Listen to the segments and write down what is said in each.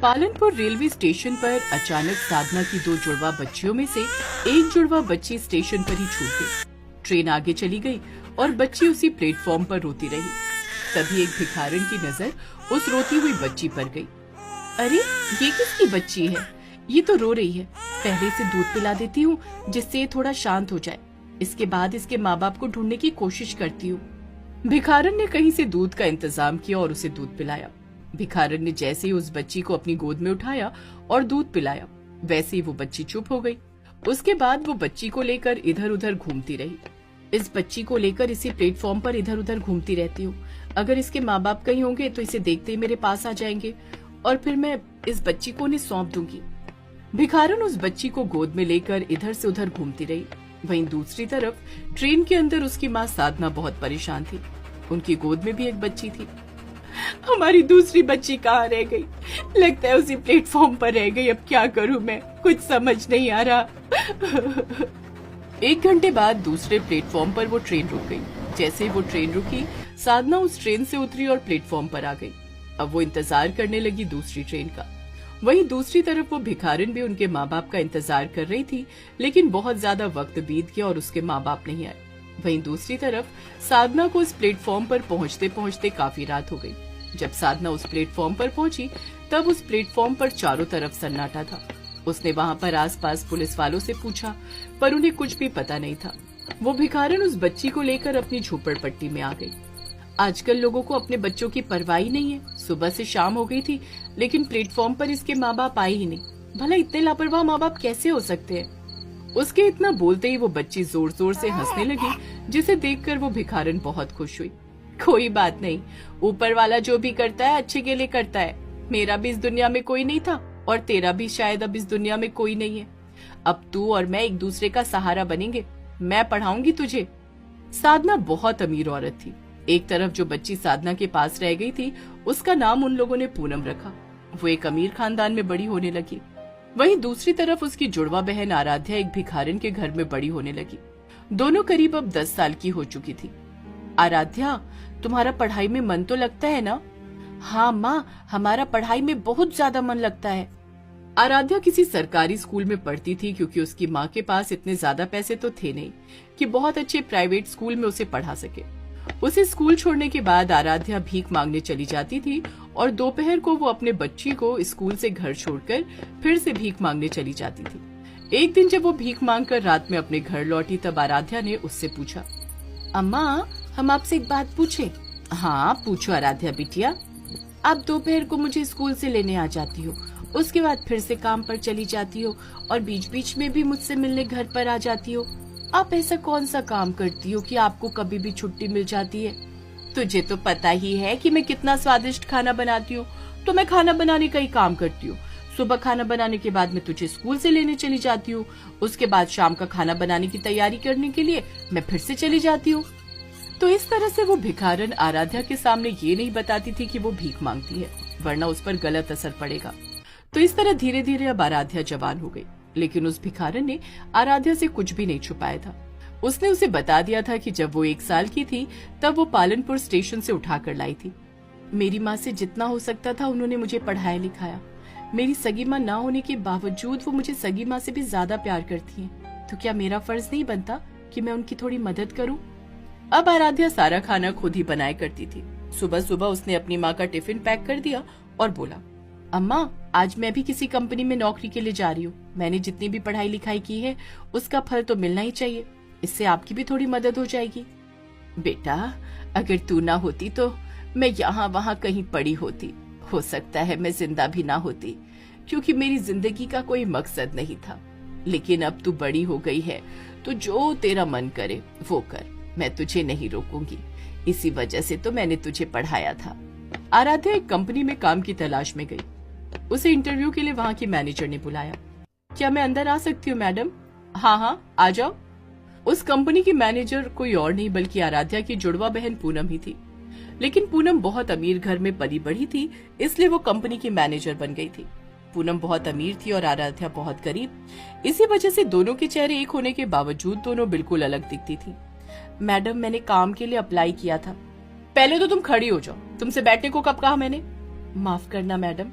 Palanpur railway station पर अचानक साधना की दो जुड़वा बच्चियों में से एक जुड़वा बच्ची स्टेशन पर ही छूट गई। ट्रेन आगे चली गई और बच्ची उसी प्लेटफॉर्म पर रोती रही। तभी एक भिखारन की नजर उस रोती हुई बच्ची पर गई। अरे ये किसकी बच्ची है? ये तो रो रही है। पहले से दूध पिला देती हूँ जिससे ये थोड़ा शांत हो जाए। इसके बाद इसके माँ बाप को ढूंढने की कोशिश करती हूँ। भिखारन ने कहीं से दूध का इंतजाम किया और उसे दूध पिलाया। भिखारन ने जैसे ही उस बच्ची को अपनी गोद में उठाया और दूध पिलाया, वैसे ही वो बच्ची चुप हो गई। उसके बाद वो बच्ची को लेकर इधर उधर घूमती रही। इस बच्ची को लेकर इसी प्लेटफॉर्म पर इधर उधर घूमती रहती हूँ। अगर इसके माँ बाप कहीं होंगे तो इसे देखते ही मेरे पास आ जाएंगे और फिर मैं इस बच्ची को उन्हें सौंप दूंगी। भिखारन उस बच्ची को गोद में लेकर इधर से उधर घूमती रही। वहीं दूसरी तरफ ट्रेन के अंदर उसकी माँ साधना बहुत परेशान थी। उनकी गोद में भी एक बच्ची थी। हमारी दूसरी बच्ची कहाँ रह गई? लगता है उसी प्लेटफॉर्म पर रह गई। अब क्या करूं मैं? कुछ समझ नहीं आ रहा। 1 घंटे बाद दूसरे प्लेटफॉर्म पर वो ट्रेन रुक गई। जैसे ही वो ट्रेन रुकी, साधना उस ट्रेन से उतरी और प्लेटफॉर्म पर आ गई। अब वो इंतजार करने लगी दूसरी ट्रेन का। वहीं दूसरी तरफ वो भिखारन भी उनके माँ बाप का इंतजार कर रही थी, लेकिन बहुत ज्यादा वक्त बीत गया और उसके माँ बाप नहीं आए। वहीं दूसरी तरफ साधना को इस प्लेटफॉर्म पर पहुंचते पहुंचते काफी रात हो गई। जब साधना उस प्लेटफॉर्म पर पहुंची, तब उस प्लेटफॉर्म पर चारों तरफ सन्नाटा था। उसने वहां पर आसपास पुलिस वालों से पूछा, पर उन्हें कुछ भी पता नहीं था। वो भिखारन उस बच्ची को लेकर अपनी झोपड़पट्टी में आ गई। आजकल लोगों को अपने बच्चों की परवाह ही नहीं है। सुबह से शाम हो गई थी, लेकिन प्लेटफॉर्म पर इसके माँ बाप आए ही नहीं। भला इतने लापरवाह माँ बाप कैसे हो सकते हैं? उसके इतना बोलते ही वो बच्ची जोर जोर से हंसने लगी, जिसे देखकर वो भिखारन बहुत खुश हुई। कोई बात नहीं, ऊपर वाला जो भी करता है अच्छे के लिए करता है। मेरा भी इस दुनिया में कोई नहीं था और तेरा भी शायद अब इस दुनिया में कोई नहीं है। अब तू और मैं एक दूसरे का सहारा बनेंगे। मैं पढ़ाऊंगी तुझे। साधना बहुत अमीर औरत थी। एक तरफ जो बच्ची साधना के पास रह गई थी, उसका नाम उन लोगों ने पूनम रखा। वो एक अमीर खानदान में बड़ी होने लगी। वहीं दूसरी तरफ उसकी जुड़वा बहन आराध्या एक भिखारन के घर में बड़ी होने लगी। दोनों करीब अब 10 साल की हो चुकी थी। आराध्या, तुम्हारा पढ़ाई में मन तो लगता है ना? हाँ माँ, हमारा पढ़ाई में बहुत ज्यादा मन लगता है। आराध्या किसी सरकारी स्कूल में पढ़ती थी, क्योंकि उसकी माँ के पास इतने ज्यादा पैसे तो थे नहीं कि बहुत अच्छे प्राइवेट स्कूल में उसे पढ़ा सके। उसे स्कूल छोड़ने के बाद आराध्या भीख मांगने चली जाती थी और दोपहर को वो अपने बच्ची को स्कूल से घर छोड़कर फिर से भीख मांगने चली जाती थी। एक दिन जब वो भीख मांगकर रात में अपने घर लौटी, तब आराध्या ने उससे पूछा, अम्मा, हम आपसे एक बात पूछें? हाँ पूछो आराध्या बिटिया। आप दोपहर को मुझे स्कूल से लेने आ जाती हो, उसके बाद फिर से काम पर चली जाती हो और बीच बीच में भी मुझसे मिलने घर पर आ जाती हो। आप ऐसा कौन सा काम करती हो कि आपको कभी भी छुट्टी मिल जाती है? तुझे तो पता ही है कि मैं कितना स्वादिष्ट खाना बनाती हूँ, तो मैं खाना बनाने का ही काम करती हूँ। सुबह खाना बनाने के बाद मैं तुझे स्कूल से लेने चली जाती हूँ। उसके बाद शाम का खाना बनाने की तैयारी करने के लिए मैं फिर से चली जाती हूँ। तो इस तरह से वो भिखारन आराध्या के सामने ये नहीं बताती थी कि वो भीख मांगती है, वरना उस पर गलत असर पड़ेगा। तो इस तरह धीरे धीरे अब आराध्या जवान हो गई, लेकिन उस भिखारन ने आराध्या से कुछ भी नहीं छुपाया था। उसने उसे बता दिया था कि जब वो 1 साल की थी, तब वो पालनपुर स्टेशन से उठाकर लाई थी। मेरी माँ से जितना हो सकता था उन्होंने मुझे पढ़ाया लिखाया। मेरी सगी माँ ना होने के बावजूद वो मुझे सगी माँ से भी ज्यादा प्यार करती हैं। तो क्या मेरा फर्ज नहीं बनता कि मैं उनकी थोड़ी मदद करूं? अब आराध्या सारा खाना खुद ही बनाया करती थी। सुबह सुबह उसने अपनी माँ का टिफिन पैक कर दिया और बोला, अम्मा, आज मैं भी किसी कंपनी में नौकरी के लिए जा रही हूँ। मैंने जितनी भी पढ़ाई लिखाई की है उसका फल तो मिलना ही चाहिए। इससे आपकी भी थोड़ी मदद हो जाएगी। बेटा, अगर तू ना होती तो मैं यहाँ वहाँ कहीं पड़ी होती। हो सकता है मैं जिंदा भी ना होती, क्योंकि मेरी जिंदगी का कोई मकसद नहीं था। लेकिन अब तू बड़ी हो गई है, तो जो तेरा मन करे वो कर। मैं तुझे नहीं रोकूंगी। इसी वजह से तो मैंने तुझे पढ़ाया था। आराध्या एक कंपनी में काम की तलाश में गई। उसे इंटरव्यू के लिए वहाँ की मैनेजर ने बुलाया। क्या मैं अंदर आ सकती हूँ मैडम? हाँ हाँ, आ जाओ। उस कंपनी की मैनेजर कोई और नहीं बल्कि आराध्या की जुड़वा बहन पूनम ही थी। लेकिन पूनम बहुत अमीर घर में पली बढ़ी थी, इसलिए वो कंपनी की मैनेजर बन गई थी। पूनम बहुत अमीर थी और आराध्या बहुत गरीब। इसी वजह से दोनों के चेहरे एक होने के बावजूद दोनों बिल्कुल अलग दिखती थी। मैडम, मैंने काम के लिए अप्लाई किया था। पहले तो तुम खड़ी हो जाओ। तुमसे बैठने को कब कहा मैंने? माफ करना मैडम।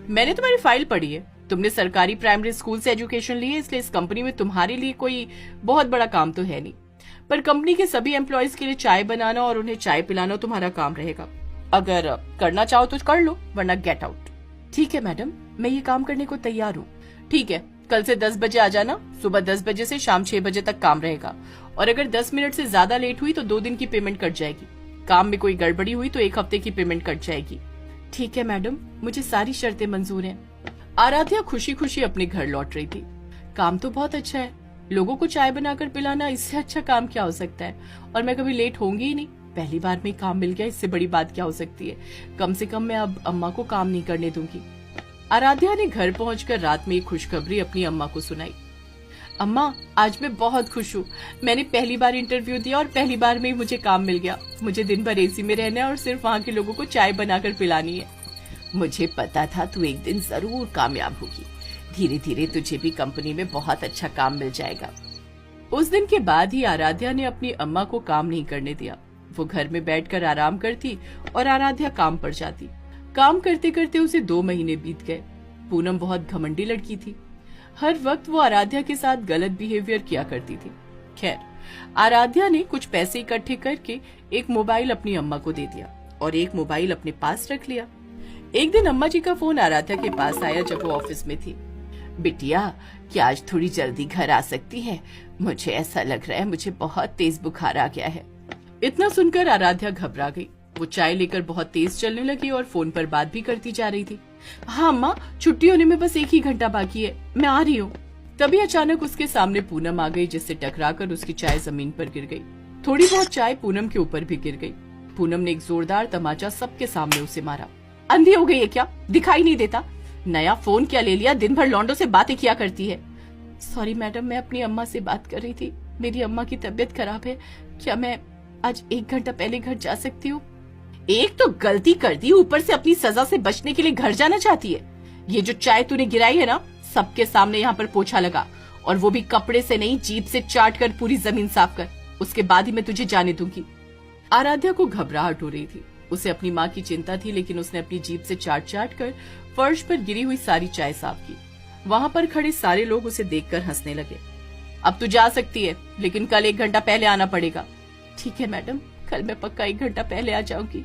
मैंने तुम्हारी फाइल पढ़ी है। तुमने सरकारी प्राइमरी स्कूल से एजुकेशन ली है, इसलिए इस कंपनी में तुम्हारे लिए कोई बहुत बड़ा काम तो है नहीं, पर कंपनी के सभी एम्प्लॉयज के लिए चाय बनाना और उन्हें चाय पिलाना तुम्हारा काम रहेगा। अगर करना चाहो तो कर लो, वरना गेट आउट। ठीक है मैडम, मैं ये काम करने को तैयार हूँ। ठीक है, कल से 10 बजे आ जाना। सुबह 10 बजे से शाम 6 बजे तक काम रहेगा, और अगर 10 मिनट से ज्यादा लेट हुई तो 2 दिन की पेमेंट कट जाएगी। काम में कोई गड़बड़ी हुई तो 1 हफ्ते की पेमेंट कट जाएगी। ठीक है मैडम, मुझे सारी शर्तें मंजूर हैं। आराध्या खुशी खुशी अपने घर लौट रही थी। काम तो बहुत अच्छा है, लोगों को चाय बनाकर पिलाना, इससे अच्छा काम क्या हो सकता है। और मैं कभी लेट होंगी ही नहीं, पहली बार में काम मिल गया, इससे बड़ी बात क्या हो सकती है। कम से कम मैं अब अम्मा को काम नहीं करने दूंगी। आराध्या ने घर पहुंचकर रात में एक खुशखबरी अपनी अम्मा को सुनाई। अम्मा, आज मैं बहुत खुश हूँ। मैंने पहली बार इंटरव्यू दिया और पहली बार में ही मुझे काम मिल गया। मुझे दिन भर एसी में रहना है और सिर्फ वहाँ के लोगों को चाय बनाकर पिलानी है। मुझे पता था तू एक दिन जरूर कामयाब होगी। धीरे धीरे तुझे भी कंपनी में बहुत अच्छा काम मिल जाएगा। उस दिन के बाद ही आराध्या ने अपनी अम्मा को काम नहीं करने दिया। वो घर में बैठकर आराम करती और आराध्या काम पर जाती। काम करते करते उसे 2 महीने बीत गए। पूनम बहुत घमंडी लड़की थी। हर वक्त वो आराध्या के साथ गलत बिहेवियर किया करती थी। खैर, आराध्या ने कुछ पैसे इकट्ठे करके एक मोबाइल अपनी अम्मा को दे दिया और एक मोबाइल अपने पास रख लिया। एक दिन अम्मा जी का फोन आराध्या के पास आया जब वो ऑफिस में थी। बिटिया, क्या आज थोड़ी जल्दी घर आ सकती है? मुझे ऐसा लग रहा है मुझे बहुत तेज बुखार आ गया है। इतना सुनकर आराध्या घबरा गई। वो चाय लेकर बहुत तेज चलने लगी और फोन पर बात भी करती जा रही थी। हाँ अम्मा, छुट्टी होने में बस 1 ही घंटा बाकी है, मैं आ रही हूँ। तभी अचानक उसके सामने पूनम आ गई, जिससे टकराकर उसकी चाय जमीन पर गिर गई। थोड़ी बहुत चाय पूनम के ऊपर भी गिर गई। पूनम ने एक जोरदार तमाचा सबके सामने उसे मारा। अंधी हो गई है क्या? दिखाई नहीं देता? नया फोन क्या ले लिया? दिन भर लौंडों से बातें किया करती है। सॉरी मैडम, मैं अपनी अम्मा से बात कर रही थी। मेरी अम्मा की तबीयत खराब है। क्या मैं आज 1 घंटा पहले घर जा सकती हूँ? एक तो गलती कर दी, ऊपर से अपनी सजा से बचने के लिए घर जाना चाहती है। ये जो चाय तूने गिराई है ना, सबके सामने यहाँ पर पोछा लगा, और वो भी कपड़े से नहीं, जीभ से चाट कर पूरी जमीन साफ कर। उसके बाद ही मैं तुझे जाने दूंगी। आराध्या को घबराहट हो रही थी। उसे अपनी माँ की चिंता थी, लेकिन उसने अपनी जीभ से चाट चाट कर फर्श पर गिरी हुई सारी चाय साफ की। वहाँ पर खड़े सारे लोग उसे देखकर हंसने लगे। अब तू जा सकती है, लेकिन कल 1 घंटा पहले आना पड़ेगा। ठीक है मैडम, कल मैं पक्का 1 घंटा पहले आ जाऊंगी।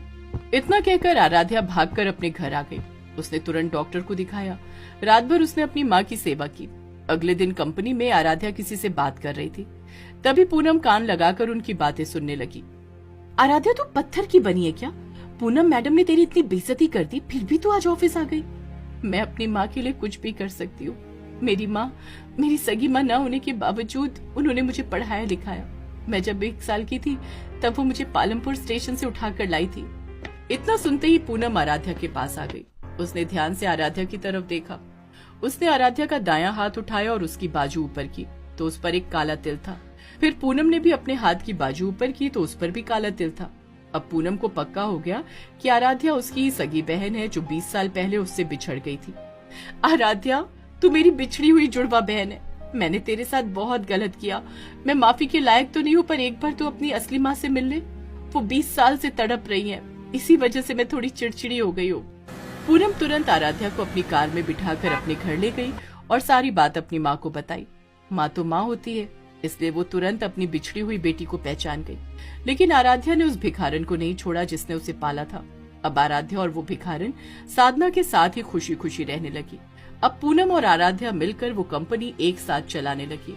इतना कहकर आराध्या भागकर अपने घर आ गई। उसने तुरंत डॉक्टर को दिखाया। रात भर उसने अपनी माँ की सेवा की। अगले दिन कंपनी में आराध्या किसी से बात कर रही थी। तभी पूनम कान लगाकर उनकी बातें सुनने लगी। आराध्या, तू पत्थर की बनी है क्या? पूनम मैडम ने तेरी इतनी बेइज्जती कर दी, फिर भी तू आज ऑफिस आ गई। मैं अपनी माँ के लिए कुछ भी कर सकती हूँ। मेरी माँ, मेरी सगी माँ न होने के बावजूद उन्होंने मुझे पढ़ाया लिखाया। मैं जब 1 साल की थी तब वो मुझे पालमपुर स्टेशन से उठाकर लाई थी। इतना सुनते ही पूनम आराध्या के पास आ गई। उसने ध्यान से आराध्या की तरफ देखा। उसने आराध्या का दायां हाथ उठाया और उसकी बाजू ऊपर की तो उस पर एक काला तिल था। फिर पूनम ने भी अपने हाथ की बाजू ऊपर की तो उस पर भी काला तिल था। अब पूनम को पक्का हो गया कि आराध्या उसकी ही सगी बहन है जो 20 साल पहले उससे बिछड़ गई थी। आराध्या, तू मेरी बिछड़ी हुई जुड़वा बहन है। मैंने तेरे साथ बहुत गलत किया। मैं माफी के लायक तो नहीं हूँ, पर एक बार तू अपनी असली माँ से मिल ले। वो 20 साल से तड़प रही है, इसी वजह से मैं थोड़ी चिड़चिड़ी हो गई हूँ। पूनम तुरंत आराध्या को अपनी कार में बिठाकर अपने घर ले गई और सारी बात अपनी माँ को बताई। माँ तो माँ होती है, इसलिए वो तुरंत अपनी बिछड़ी हुई बेटी को पहचान गई। लेकिन आराध्या ने उस भिखारन को नहीं छोड़ा जिसने उसे पाला था। अब आराध्या और वो भिखारन साधना के साथ ही खुशी खुशी रहने लगी। अब पूनम और आराध्या मिलकर वो कंपनी एक साथ चलाने लगी।